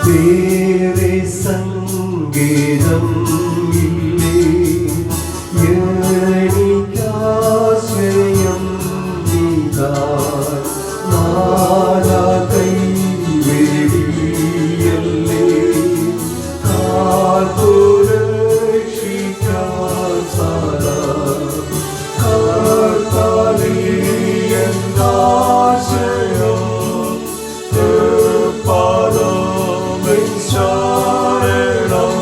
വേറെ സംഗീതം ഇല്ലേ, എനിക്കാശ്രയം നീതാൻ. നാലാ കൈവെടിയല്ലേ കാത്തുരക്ഷിക്കാൻ സാരാ. കർത്താവേ എന്നാശ്രയം, പാദമെൻ ശരണം.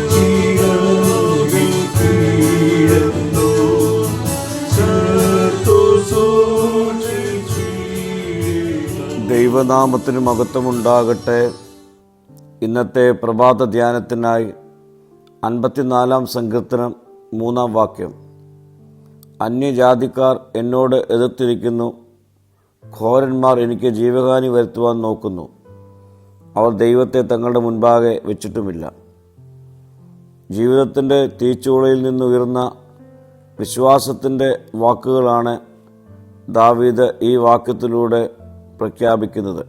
രുചികളിൽ കീഴുന്നു ചേർത്തു സൂക്ഷിച്ചിടണം. ദൈവനാമത്തിന് മഹത്വമുണ്ടാകട്ടെ. ഇന്നത്തെ പ്രഭാത ധ്യാനത്തിനായി 54 സങ്കീർത്തനം 3 വാക്യം. അന്യജാതിക്കാർ എന്നോട് എതിർത്തിരിക്കുന്നു, ഘോരന്മാർ എനിക്ക് ജീവഹാനി വരുത്തുവാൻ നോക്കുന്നു. അവർ ദൈവത്തെ തങ്ങളുടെ മുൻപാകെ വെച്ചിട്ടുമില്ല. ജീവിതത്തിൻ്റെ തീച്ചൂളയിൽ നിന്നുയർന്ന വിശ്വാസത്തിൻ്റെ വാക്കുകളാണ് ദാവീദ് ഈ വാക്യത്തിലൂടെ പ്രഖ്യാപിക്കുന്നത്.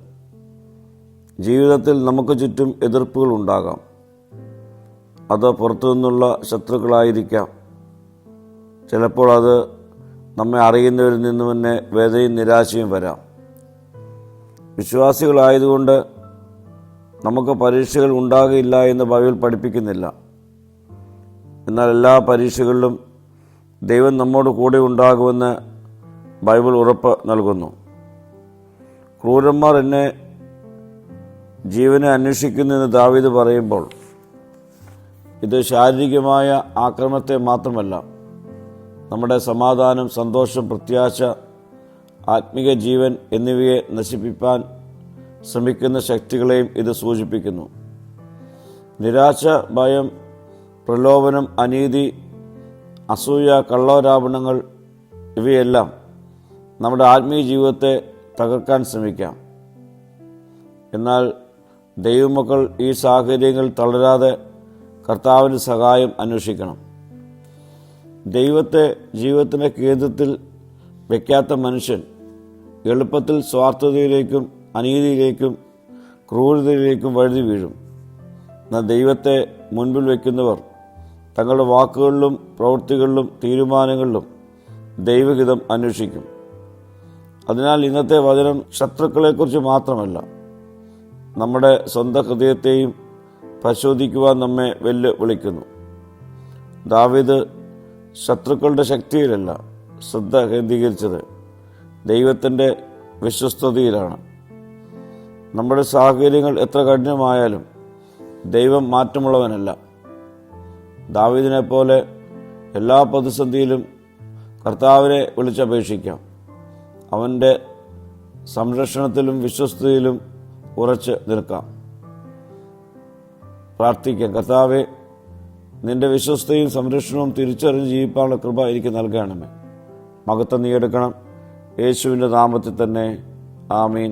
ജീവിതത്തിൽ നമുക്ക് ചുറ്റും എതിർപ്പുകൾ ഉണ്ടാകാം. അത് പുറത്തുനിന്നുള്ള ശത്രുക്കളായിരിക്കാം. ചിലപ്പോൾ അത് നമ്മെ അറിയുന്നവരിൽ നിന്ന് തന്നെ വേദനയും നിരാശയും വരാം. വിശ്വാസികളായതുകൊണ്ട് നമുക്ക് പരീക്ഷകൾ ഉണ്ടാകില്ല എന്ന് ബൈബിൾ പഠിപ്പിക്കുന്നില്ല. എന്നാൽ എല്ലാ പരീക്ഷകളിലും ദൈവം നമ്മോട് കൂടെ ഉണ്ടാകുമെന്ന് ബൈബിൾ ഉറപ്പ് നൽകുന്നു. ക്രൂരന്മാർ എന്നെ ജീവനെ അന്വേഷിക്കുന്നു എന്ന് ദാവീദ് പറയുമ്പോൾ ഇത് ശാരീരികമായ ആക്രമണത്തെ മാത്രമല്ല, നമ്മുടെ സമാധാനം, സന്തോഷം, പ്രത്യാശ, ആത്മീയ ജീവൻ എന്നിവയെ നശിപ്പിക്കാൻ ശ്രമിക്കുന്ന ശക്തികളെയും ഇത് സൂചിപ്പിക്കുന്നു. നിരാശ, ഭയം, പ്രലോഭനം, അനീതി, അസൂയ, കള്ളാരോപണങ്ങൾ ഇവയെല്ലാം നമ്മുടെ ആത്മീയ ജീവിതത്തെ തകർക്കാൻ ശ്രമിക്കാം. എന്നാൽ ദൈവമക്കൾ ഈ സാഹചര്യങ്ങൾ തളരാതെ കർത്താവിൻ്റെ സഹായം അന്വേഷിക്കണം. ദൈവത്തെ ജീവിതത്തിൻ്റെ കേന്ദ്രത്തിൽ വയ്ക്കാത്ത മനുഷ്യൻ എളുപ്പത്തിൽ സ്വാർത്ഥതയിലേക്കും അനീതിയിലേക്കും ക്രൂരതയിലേക്കും വഴുതി വീഴും. എന്നാൽ ദൈവത്തെ മുൻപിൽ വയ്ക്കുന്നവർ തങ്ങളുടെ വാക്കുകളിലും പ്രവൃത്തികളിലും തീരുമാനങ്ങളിലും ദൈവഹിതം അന്വേഷിക്കും. അതിനാൽ ഇന്നത്തെ വചനം ശത്രുക്കളെക്കുറിച്ച് മാത്രമല്ല, നമ്മുടെ സ്വന്തം ഹൃദയത്തെയും പരിശോധിക്കുവാൻ നമ്മെ വെല്ലുവിളിക്കുന്നു. ദാവീദ് ശത്രുക്കളുടെ ശക്തിയിലല്ല ശ്രദ്ധ കേന്ദ്രീകരിച്ചത്, ദൈവത്തിൻ്റെ വിശ്വസ്തതയിലാണ്. നമ്മുടെ സാഹചര്യങ്ങൾ എത്ര കഠിനമായാലും ദൈവം മാറ്റമുള്ളവനല്ല. ദാവീദിനെ പോലെ എല്ലാ പ്രതിസന്ധിയിലും കർത്താവിനെ വിളിച്ചപേക്ഷിക്കാം. അവൻ്റെ സംരക്ഷണത്തിലും വിശ്വസ്തയിലും ഉറച്ച് നിൽക്കാം. പ്രാർത്ഥിക്കാം. കർത്താവെ, നിന്റെ വിശ്വസ്തയും സംരക്ഷണവും തിരിച്ചറിഞ്ഞ് ജീവിക്കാനുള്ള കൃപ എനിക്ക് നൽകണമേ. മഹത്വം നീ എടുക്കണം. യേശുവിൻ്റെ നാമത്തിൽ തന്നെ. ആമീൻ.